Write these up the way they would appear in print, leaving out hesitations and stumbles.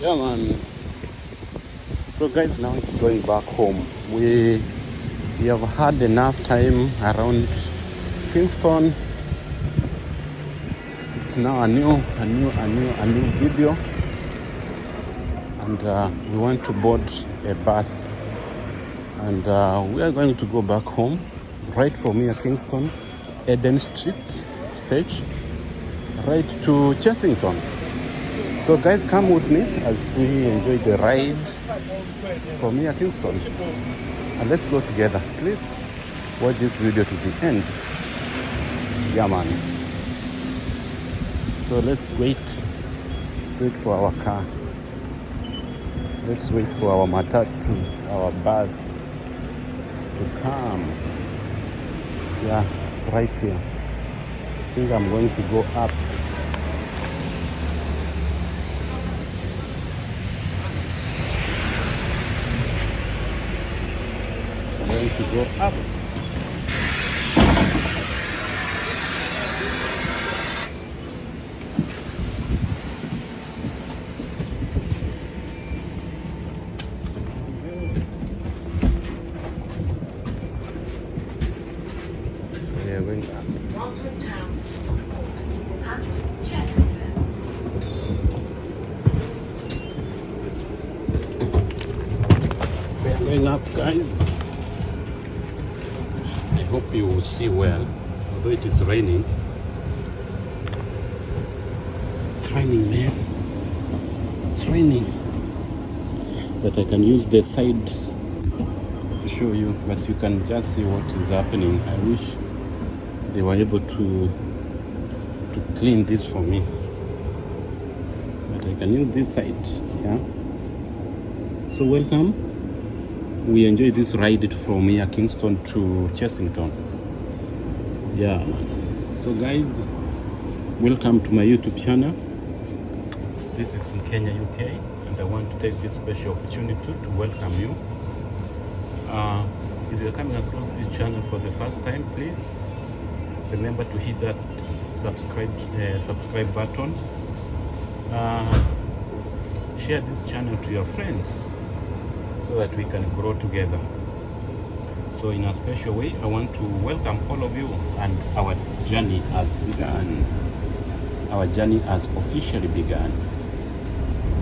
Yeah, man. So, guys, now it's going back home. We have had enough time around Kingston. It's now a new video, and we want to board a bus, and we are going to go back home, right from here, Kingston, Eden Street stage, right to Chessington. So guys, come with me as we enjoy the ride from here, Kingston. And let's go together. Please watch this video to the end. Yeah, man. So let's wait for our car. Let's wait for our matatu, our bus to come. Yeah, it's right here. I think I'm going to go up. To go up. We are going up. Wandsworth Towns, Hawks, and Chessington. We are going up, guys. I hope you will see well, although it is raining. It's raining, man. It's raining. But I can use the sides to show you, but you can just see what is happening. I wish they were able to clean this for me. But I can use this side, yeah. So welcome. We enjoy this ride from here, Kingston to Chessington. Yeah. So guys, welcome to my YouTube channel. This is in Kenya, UK, and I want to take this special opportunity to welcome you. If you're coming across this channel for the first time, please remember to hit that subscribe button. Share this channel to your friends, so that we can grow together. So in a special way, I want to welcome all of you, and our journey has begun. Our journey has officially begun.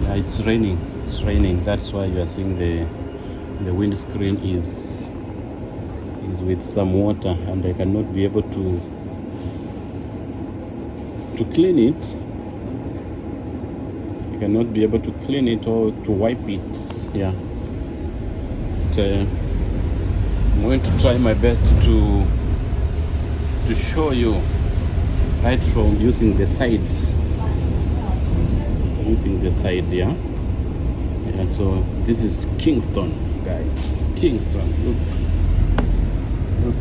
Yeah, it's raining. That's why you are seeing the windscreen is with some water, and I cannot be able to clean it. I cannot be able to clean it or to wipe it. Yeah. I'm going to try my best to show you right from using the sides. Yeah. So this is Kingston, guys. Kingston. Look,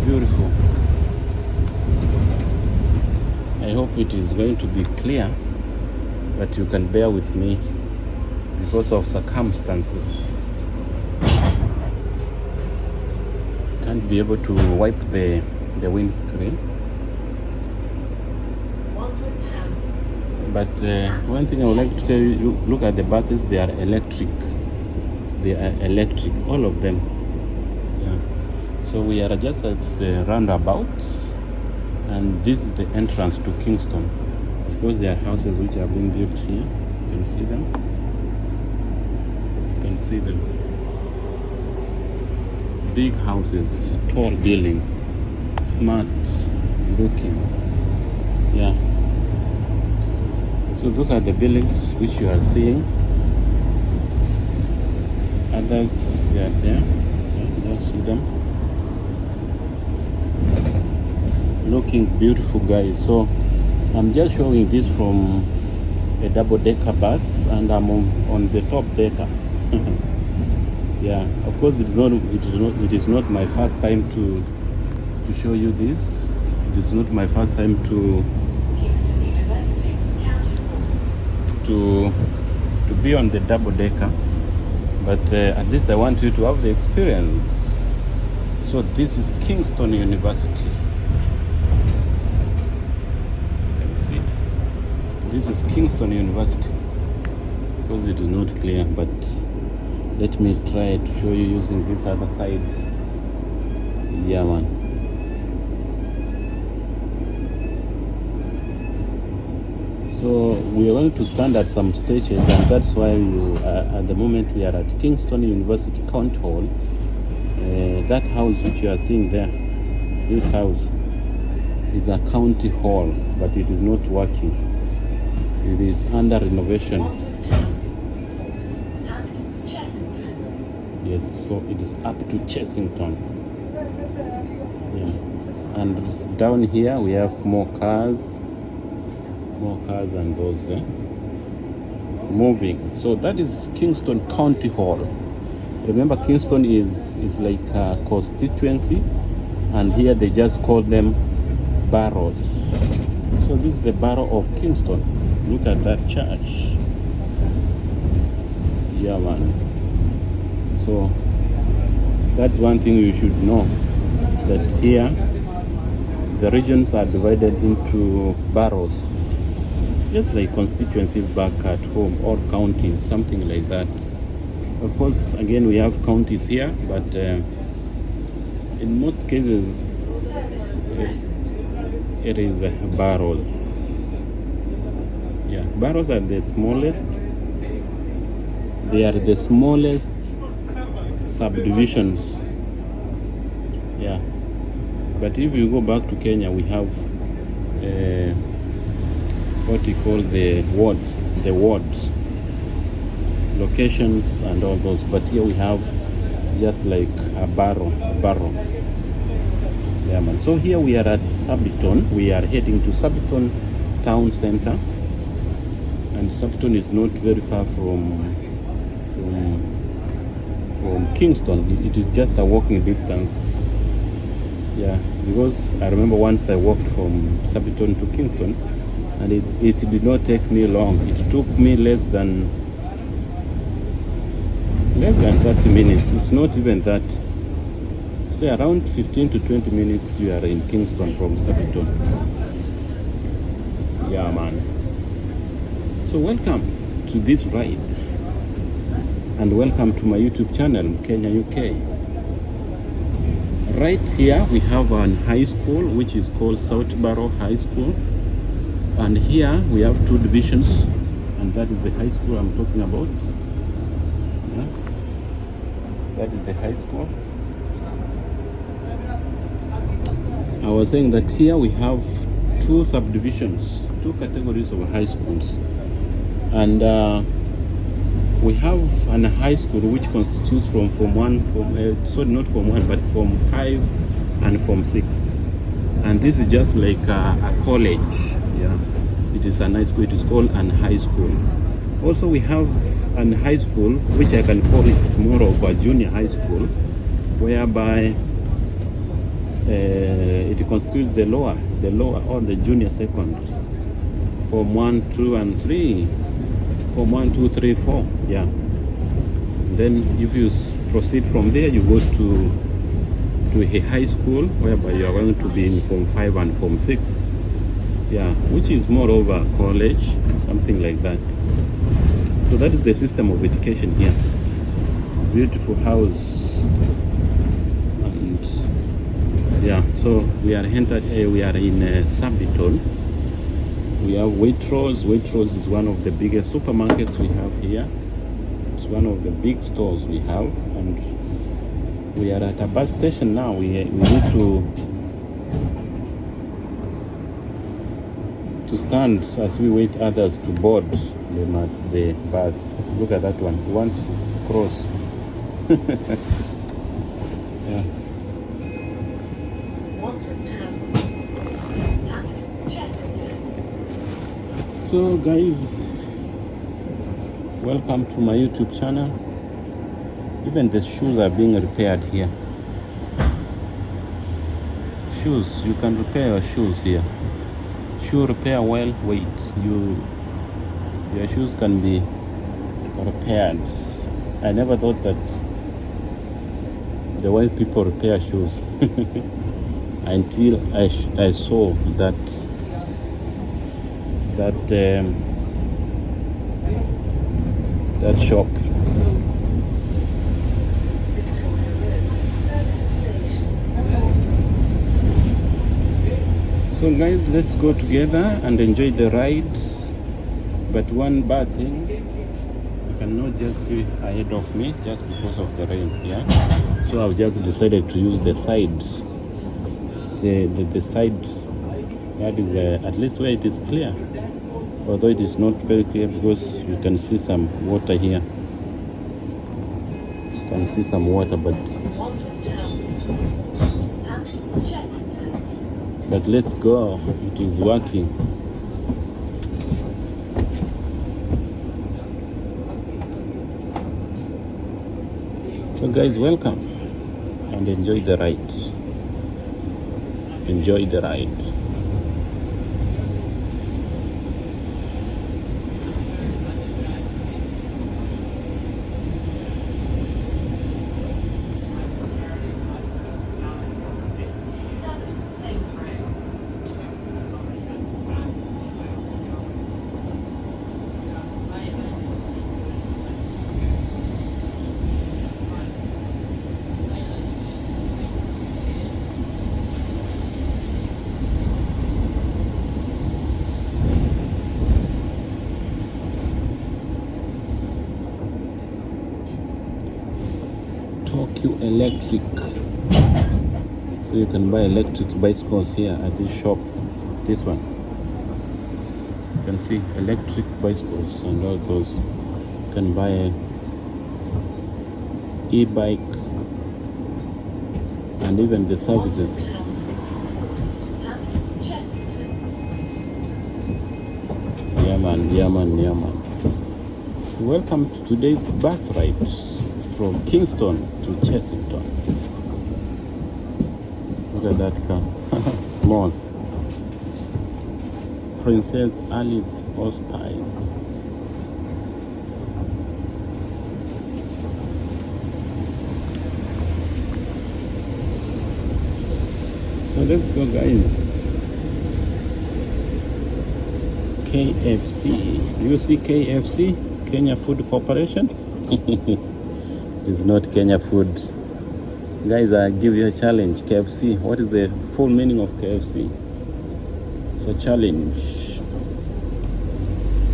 beautiful. I hope it is going to be clear, but you can bear with me because of circumstances. Can't be able to wipe the windscreen. But one thing I would like to tell you, look at the buses. They are electric. All of them. Yeah. So we are just at the roundabout, and this is the entrance to Kingston. Of course, there are houses which are being built here. You can see them. Big houses, tall buildings, smart looking. Yeah. So those are the buildings which you are seeing. Others, they are there. You don't see them. Looking beautiful, guys. So I'm just showing this from a double-decker bus, and I'm on the top decker. Yeah, of course it is not my first time to show you this. It is not my first time to be on the double decker, but at least I want you to have the experience. So this is Kingston University. This is Kingston University. because it is not clear, but let me try to show you using this other side. Yeah, man. So we are going to stand at some stages, and that's why at the moment we are at Kingston University County Hall. That house which you are seeing there, this house is a county hall, but it is not working. It is under renovation. Yes, so it is up to Chessington. Yeah. And down here we have more cars and those moving. So that is Kingston County Hall. Remember, Kingston is like a constituency, and here they just call them boroughs. So this is the borough of Kingston. Look at that church. Yeah, man. So that's one thing you should know, that here the regions are divided into boroughs, just like constituencies back at home, or counties, something like that. Of course, again, we have counties here, but in most cases it is boroughs. Yeah, boroughs are the smallest. They are the smallest subdivisions. Yeah, but if you go back to Kenya, we have what we call the wards, locations and all those. But here we have just like a borough. Yeah, man. So here we are at Surbiton. We are heading to Surbiton town center, and Surbiton is not very far from Kingston. It is just a walking distance. Yeah, because I remember once I walked from Surbiton to Kingston, and it did not take me long. It took me less than 30 minutes. It's not even that. Say around 15 to 20 minutes you are in Kingston from Surbiton. Yeah, man. So welcome to this ride, and welcome to my YouTube channel, Kenya UK. Right here we have an high school which is called Southborough High School, and here we have two divisions, and that is the high school I'm talking about. Yeah. That is the high school. I was saying that here we have two subdivisions, two categories of high schools, and we have an high school which constitutes from Form 1, sorry, not Form 1, but Form 5 and Form 6. And this is just like a college. Yeah, it is a nice school. It is called an high school. Also, we have an high school which I can call it more of a junior high school, whereby it constitutes the lower or the junior second, Form 1, 2, and 3. Form 1, 2, 3, 4. Yeah. Then if you proceed from there, you go to a high school, whereby you are going to be in Form 5 and Form 6. Yeah, which is more of a college, something like that. So that is the system of education here. Beautiful house. And yeah, so we are in Surbiton. We have Waitrose. Waitrose is one of the biggest supermarkets we have here. It's one of the big stores we have, and we are at a bus station now. We need to stand as we wait others to board the bus. Look at that one. He wants to cross. Yeah. So guys, welcome to my YouTube channel. Even the shoes are being repaired here. Shoes, you can repair your shoes here. Shoe repair while wait. Your shoes can be repaired. I never thought that the way people repair shoes until I saw that that shop. So guys, let's go together and enjoy the ride. But one bad thing, you cannot just see ahead of me just because of the rain. Yeah, so I've just decided to use the side, the side that is at least where it is clear, although it is not very clear because you can see some water here. You can see some water, but let's go. It is working. So guys, welcome and enjoy the ride. Enjoy the ride. Electric, so you can buy electric bicycles here at this shop. This one, you can see electric bicycles and all those. You can buy an e-bike and even the services. Yeah man. So welcome to today's bus ride from Kingston to Chessington. Look at that car. Small. Princess Alice Hospice. So let's go guys. KFC. You see KFC? Kenya Food Corporation? It's not Kenya food. Guys, I give you a challenge. KFC. What is the full meaning of KFC? It's a challenge.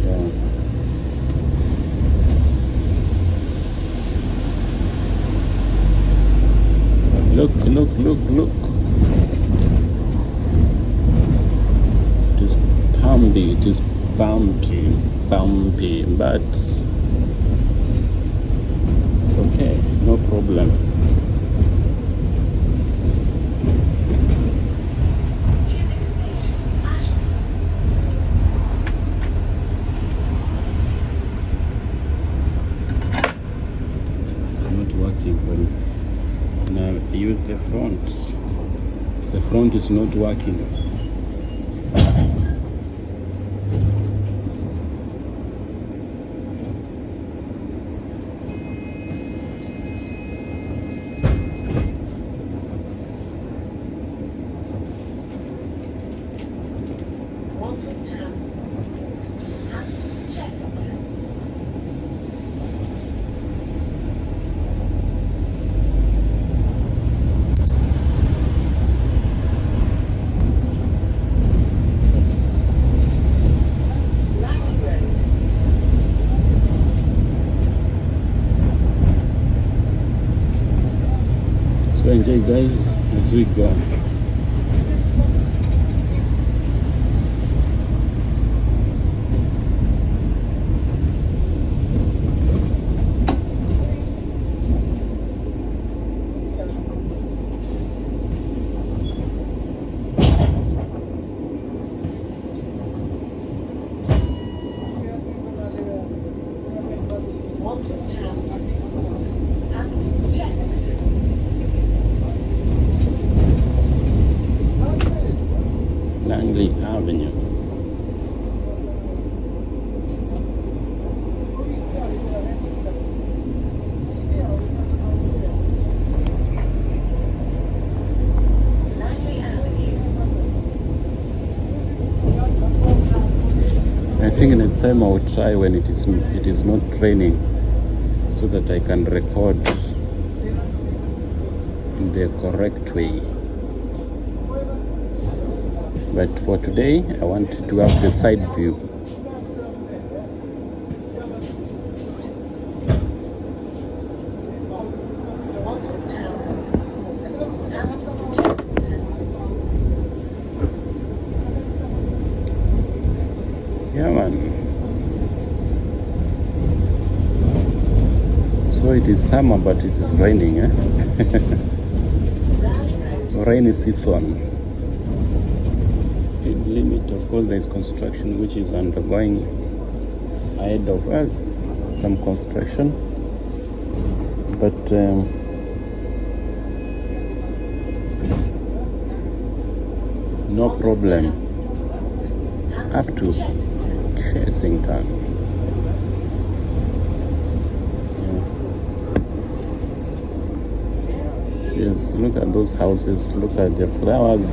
Yeah. Look. It is bumpy. It is bumpy, but it's okay, no problem. It's not working when I use the front. The front is not working. So enjoy guys as we go. Avenue. I think next time I will try when it is not raining. so that I can record in the correct way. But for today, I want to have the side view. Yeah, man. So it is summer, but it is raining, eh? Rainy season. Speed limit, of course, there is construction which is undergoing ahead of us. Some construction, but no problem. Up to Chessington. Yes, look at those houses, look at the flowers.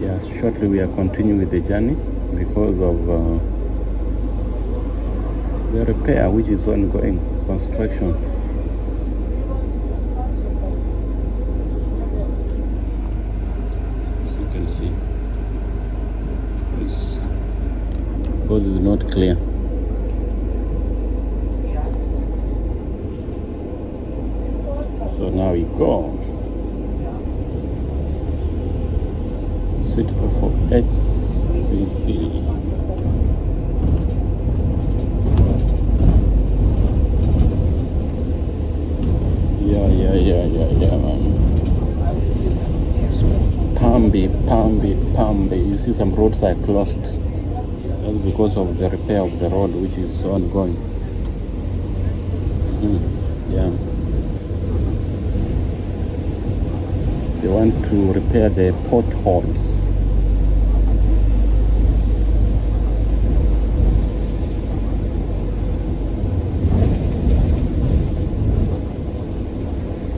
Yeah, shortly we are continuing with the journey because of the repair which is ongoing, construction. As you can see, because it's not clear. So now we go. Sit for HCC. Yeah, man. So, Pambi. You see some roads are closed. That's because of the repair of the road which is ongoing. Yeah. They want to repair the potholes.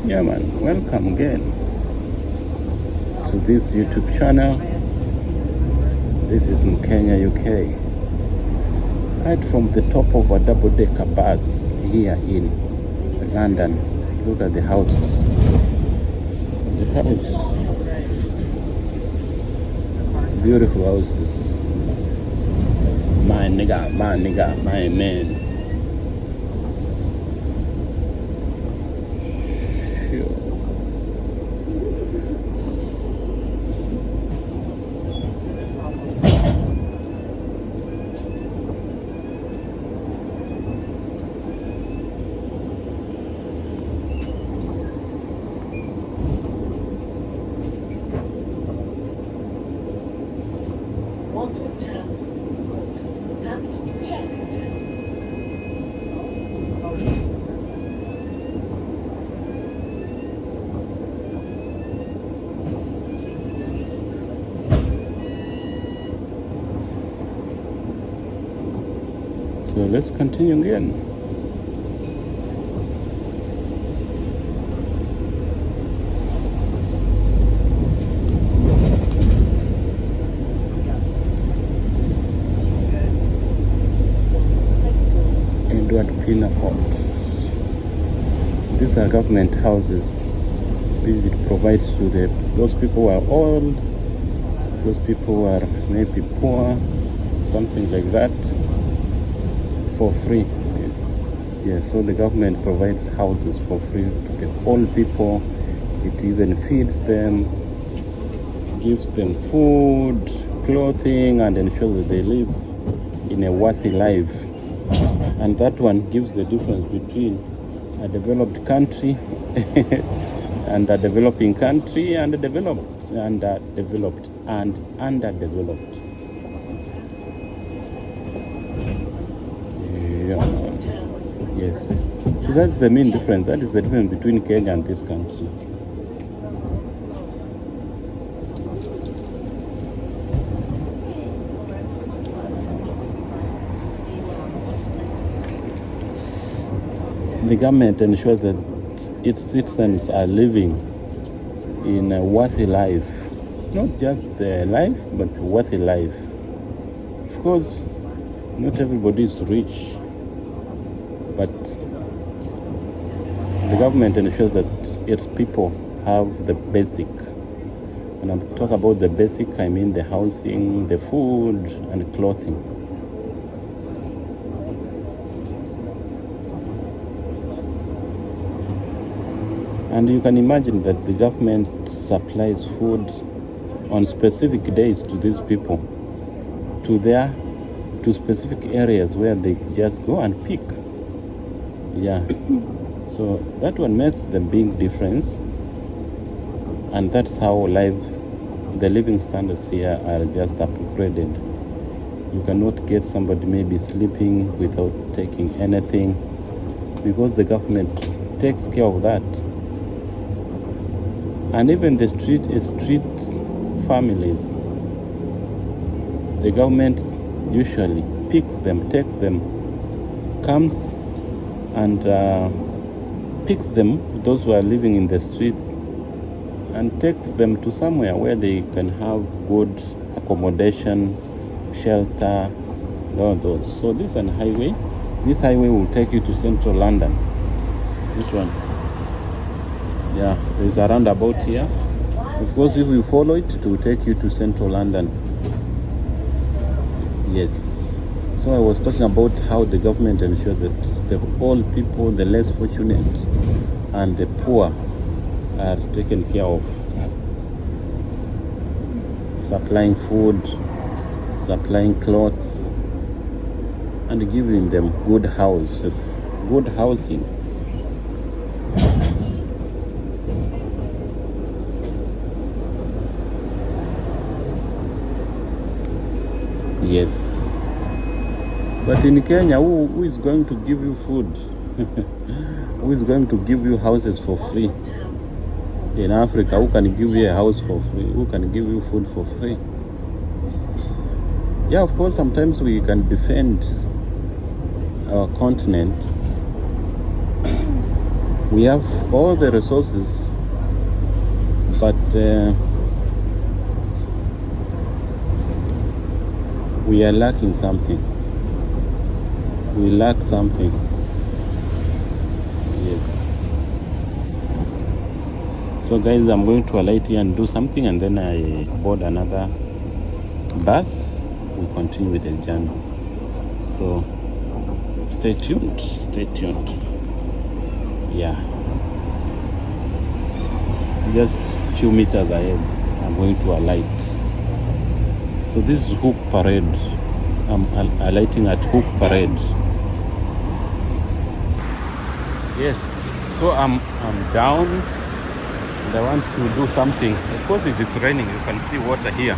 Yeah, man, welcome again to this YouTube channel. This is in Kenya, UK. Right from the top of a double-decker bus here in London. Look at the house. The house. Beautiful houses. My nigga, my man. So let's continue again. Pillar homes. These are government houses. This it provides to those people who are old, those people who are maybe poor, something like that, for free. Yeah, so the government provides houses for free to the old people. It even feeds them, gives them food, clothing, and ensures that they live in a worthy life. And that one gives the difference between a developed country and a developing country and a developed and developed and underdeveloped. Yeah. Yes. So that's the main difference. That is the difference between Kenya and this country. the government ensures that its citizens are living in a worthy life, not just a life, but a worthy life. Of course, not everybody is rich, but the government ensures that its people have the basic. When I talk about the basic, I mean the housing, the food, and clothing. And you can imagine that the government supplies food on specific days to these people, to specific areas where they just go and pick. Yeah. So that one makes the big difference. And that's how the living standards here are just upgraded. You cannot get somebody maybe sleeping without taking anything, because the government takes care of that. And even the street families, the government usually picks them, takes them, comes and picks them, those who are living in the streets, and takes them to somewhere where they can have good accommodation, shelter, all those. So this is a highway. This highway will take you to central London. This one. Yeah, there's a roundabout here. Of course, if you follow it, it will take you to central London. Yes. So I was talking about how the government ensures that the old people, the less fortunate, and the poor are taken care of. Supplying food, supplying clothes, and giving them good houses, good housing. Yes. But in Kenya, who is going to give you food? Who is going to give you houses for free? In Africa, who can give you a house for free? Who can give you food for free? Yeah, of course, sometimes we can defend our continent. We have all the resources, but we are lacking something. We lack something. Yes. So guys, I'm going to alight here and do something, and then I board another bus. We continue with the journey. So stay tuned. Stay tuned. Yeah. Just a few meters ahead, I'm going to alight. So this is Hook Parade. I'm alighting at Hook Parade. Yes, so I'm down and I want to do something. Of course it is raining, you can see water here.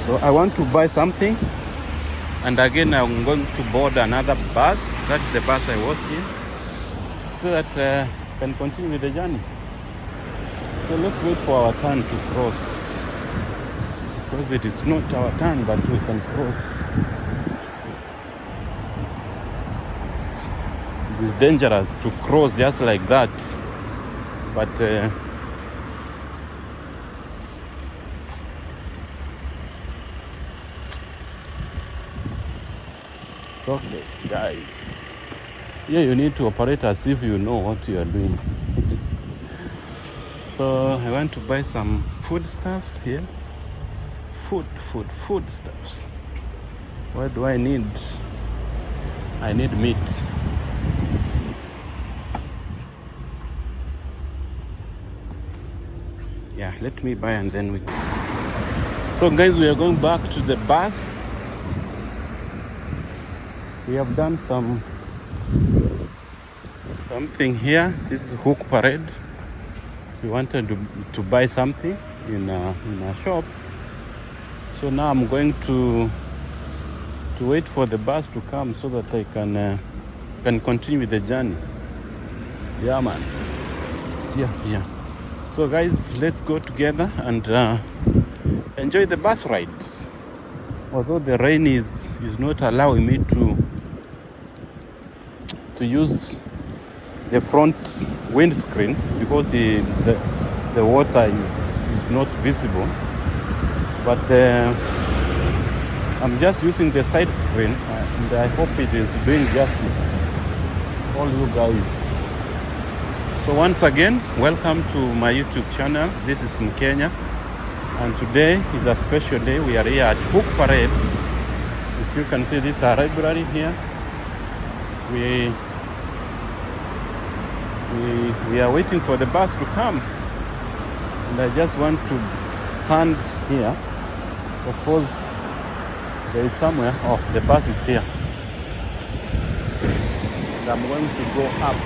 So I want to buy something, and again I'm going to board another bus. That's the bus I was in, so that I can continue with the journey. So let's wait for our turn to cross, because it is not our turn, but we can cross. It is dangerous to cross just like that, but it's okay, guys. Yeah, you need to operate as if you know what you are doing. So I want to buy some foodstuffs here. Foodstuffs. What do I need? I need meat. Yeah, let me buy and then we go. So guys, we are going back to the bus. We have done something here. This is Hook Parade. We wanted to buy something in a shop. So now I'm going to wait for the bus to come so that I can continue with the journey. Yeah, man. Yeah. So guys, let's go together and enjoy the bus ride. Although the rain is not allowing me to use the front windscreen because the water is not visible. But I'm just using the side screen, and I hope it is doing justice for all you guys. So once again, welcome to my YouTube channel. This is Mkenya, and today is a special day. We are here at Hook Parade. If you can see, this is our library here. We are waiting for the bus to come, and I just want to stand here. Of course, there is somewhere. Oh, the bus is here. And I'm going to go up.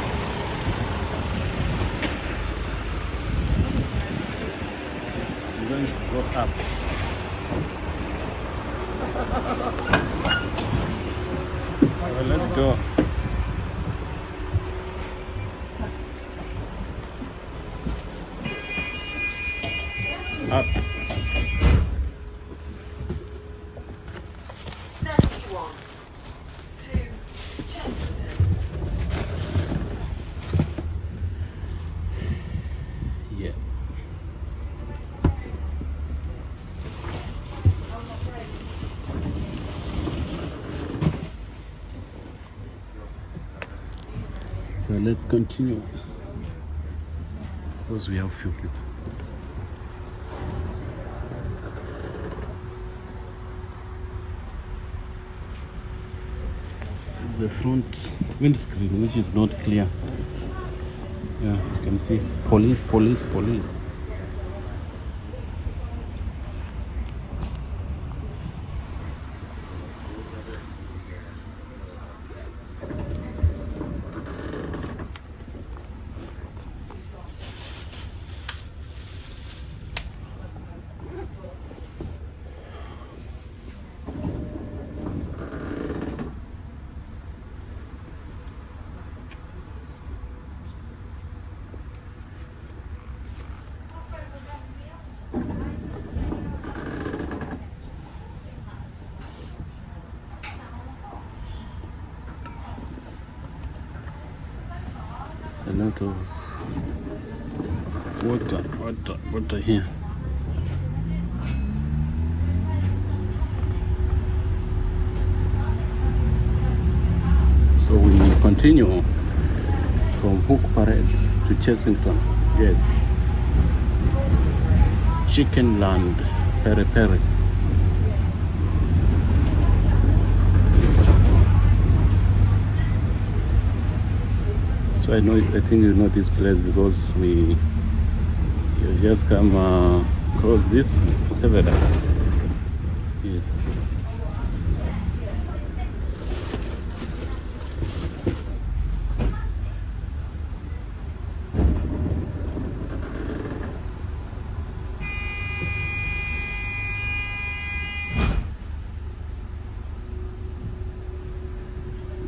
I'm going to go up. So let's go. Up. 71 to Chesterton. Yeah. So let's continue. Because we have few people. This is the front windscreen, which is not clear. Yeah, you can see police. A lot of water here. So we continue from Hook Parade to Chessington. Yes. Chicken Land, Peri Peri. So I think you know this place because you just come across this several. Yes.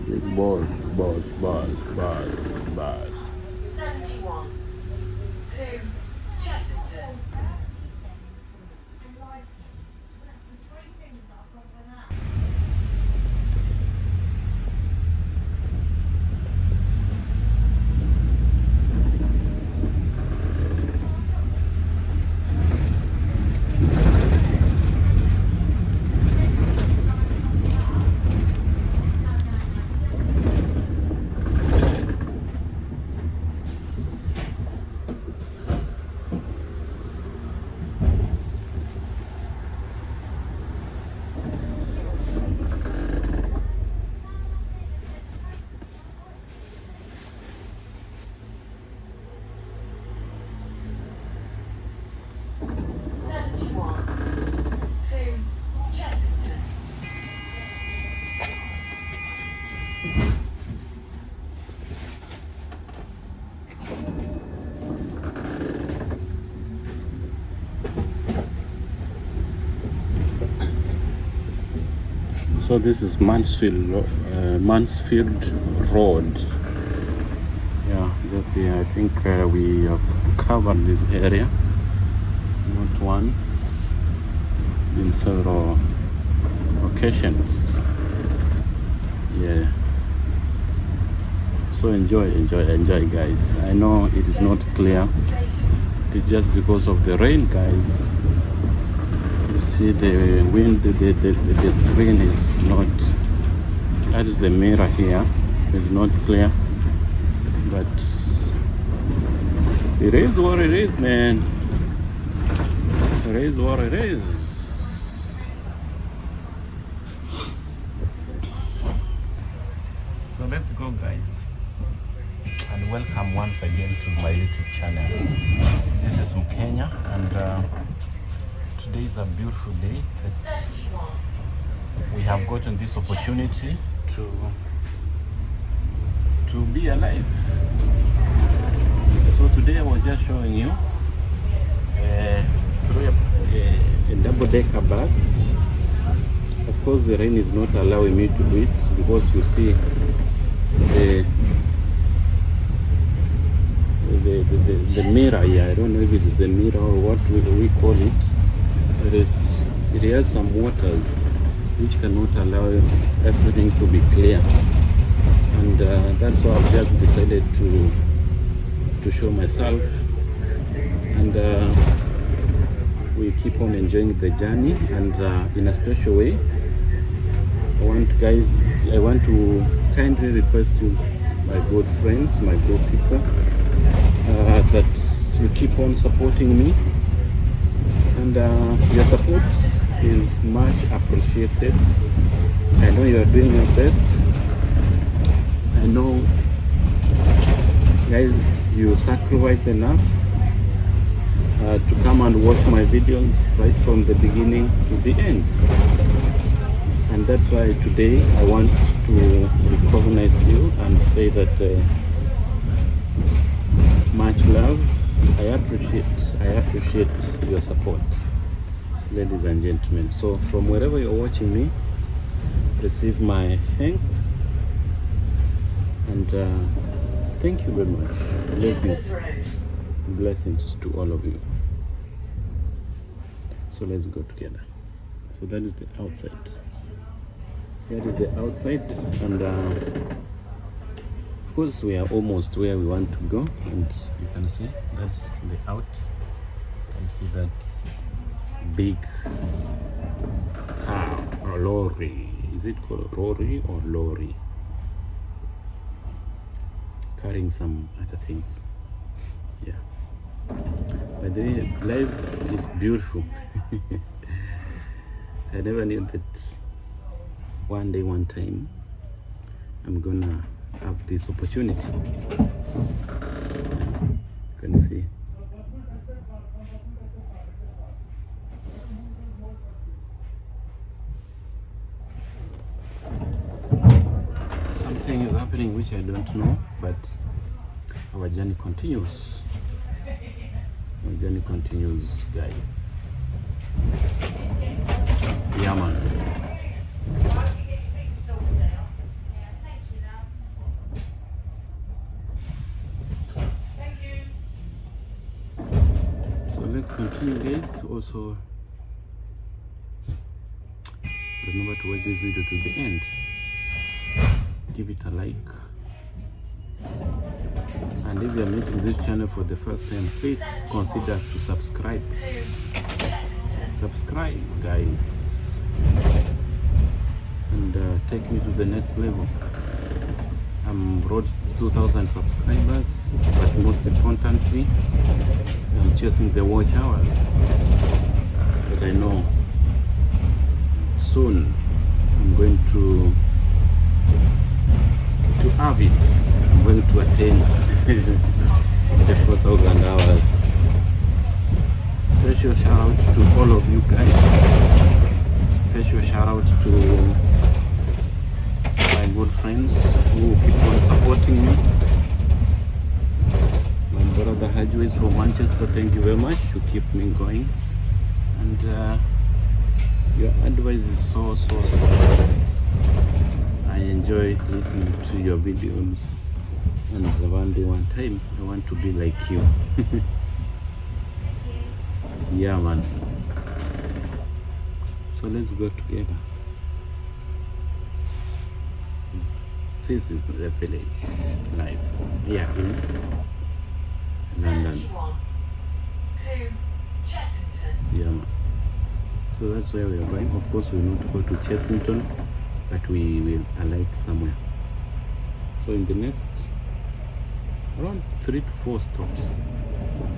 Big boss. 71 to Chessington. So this is Mansfield Road. Yeah, that's the. I think we have covered this area not once, in several occasions. Yeah. So So enjoy guys. I know it is not clear. It's just because of the rain, guys. You see the wind, the screen is not, that is the mirror here, it's not clear, but it is what it is, man. It is what it is. So let's go, guys, and welcome once again to my YouTube channel. This is Mkenya, and today is a beautiful day. We have gotten this opportunity to be alive. So today I was just showing you through a double-decker bus. Of course, the rain is not allowing me to do it because you see the mirror here. I don't know if it is the mirror or what we call it. It has some waters which cannot allow everything to be clear, and that's why I've just decided to show myself, and we keep on enjoying the journey. And in a special way, I want to kindly request you, my good friends, my good people, that you keep on supporting me, and your support is much appreciated. I know you are doing your best. I know, guys, you sacrifice enough to come and watch my videos right from the beginning to the end, and that's why today I want to recognize you and say that much love. I appreciate your support, ladies and gentlemen. So from wherever you're watching me, receive my thanks, and thank you very much. Blessings to all of you. So let's go together. So that is the outside. That is the outside, and of course we are almost where we want to go, and you can see that's the out. You can see that big car or lorry. Is it called lorry or lorry? Carrying some other things. Yeah. By the way, life is beautiful. I never knew that one day, one time, I'm gonna have this opportunity. You can see. Something is happening which I don't know, but our journey continues. Our journey continues, guys. Yeah, man. So let's continue, guys. Also, remember to watch this video to the end. Give it a like, and if you are meeting this channel for the first time, please consider to subscribe. Subscribe, guys, and take me to the next level. I'm road to 2,000 subscribers, but most importantly, I'm chasing the watch hours. But I know soon I'm going to have it. I'm going to attain the 4,000 hours. Special shout out to all of you guys. Special shout out to my good friends who keep on supporting me. My brother Hajwis from Manchester, thank you very much. You keep me going, and your advice is so nice. I enjoy listening to your videos, and one day, one time, I want to be like you. Yeah, man. So let's go together. This is the village life. Yeah, in London. 71 to Chessington. Yeah, man. So that's where we are going. Of course, we will not go to Chessington, but we will alight somewhere. So in the next around 3 to 4 stops,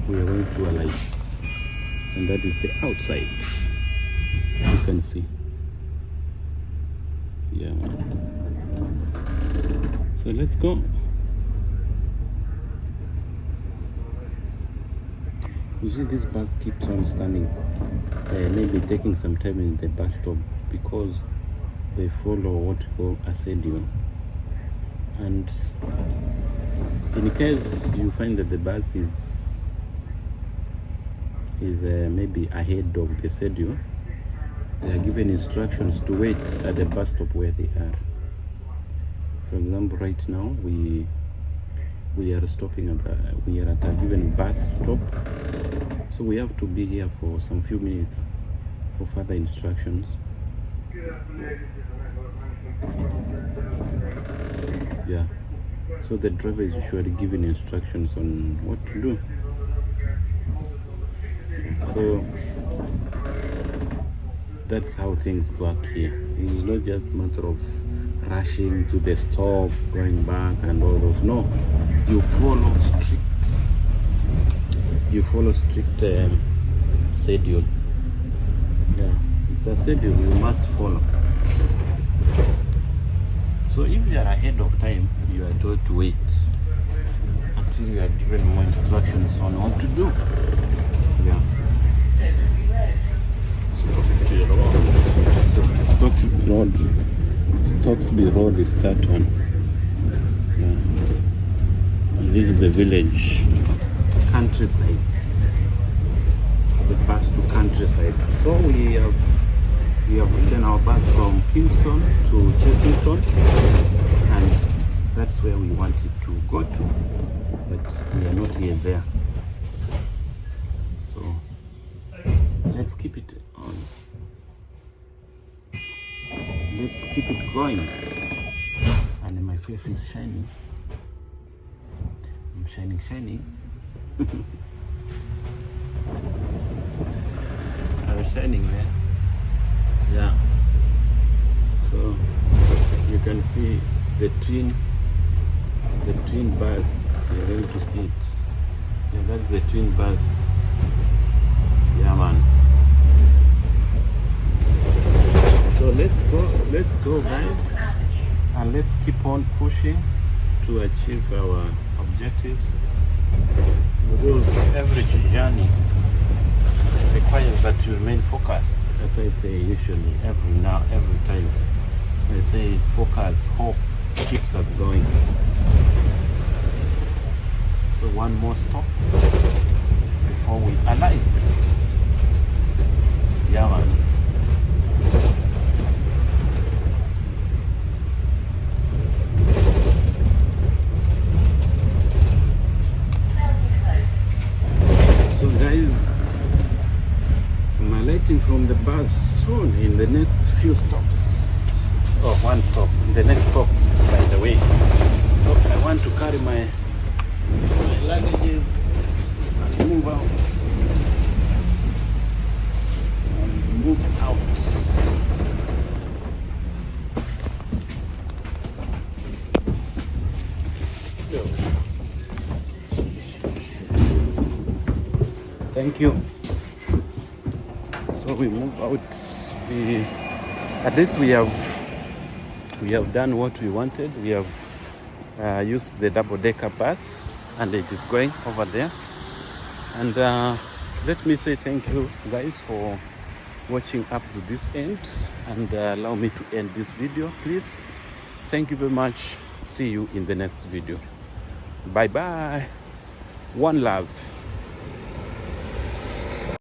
we are going to alight, and that is the outside. You can see. Yeah. So let's go. You see, this bus keeps on standing, maybe taking some time in the bus stop because they follow what you call a schedule. And in case you find that the bus is maybe ahead of the schedule, they are given instructions to wait at the bus stop where they are. For example, right now we are stopping we are at a given bus stop, so we have to be here for some few minutes for further instructions. Yeah, so the driver is usually given instructions on what to do. So that's how things work here. It is not just a matter of rushing to the stop, going back and all those. No, you follow strict schedule. Yeah, it's a schedule you must follow. So if you are ahead of time, you are told to wait until you are given more instructions on what to do. Yeah. Stocksby Road is that one. Yeah. And this is the village, countryside. The bus to countryside. So we have ridden our bus from Kingston to Chessington, and that's where we wanted to go to, but we are not yet there. So let's keep it on. Let's keep it going. And my face is shining. I'm shining. I'm shining, man. Yeah. So you can see the twin bus. You're going to see it. Yeah, that's the twin bus. Yeah, man. So let's go guys, and let's keep on pushing to achieve our objectives, because every journey requires that you remain focused. As I say usually, every time I say focus, hope keeps us going. So one more stop before we alight. Yeah, man. So guys, I'm alighting from the bus soon in the next few stops. Oh, one stop. In the next stop, by the way. So I want to carry my luggages and move out. And move out. Thank you. So we move out. At least we have done what we wanted. We have used the double-decker bus, and it is going over there. And let me say thank you guys for watching up to this end, and allow me to end this video, please. Thank you very much. See you in the next video. Bye bye. One love.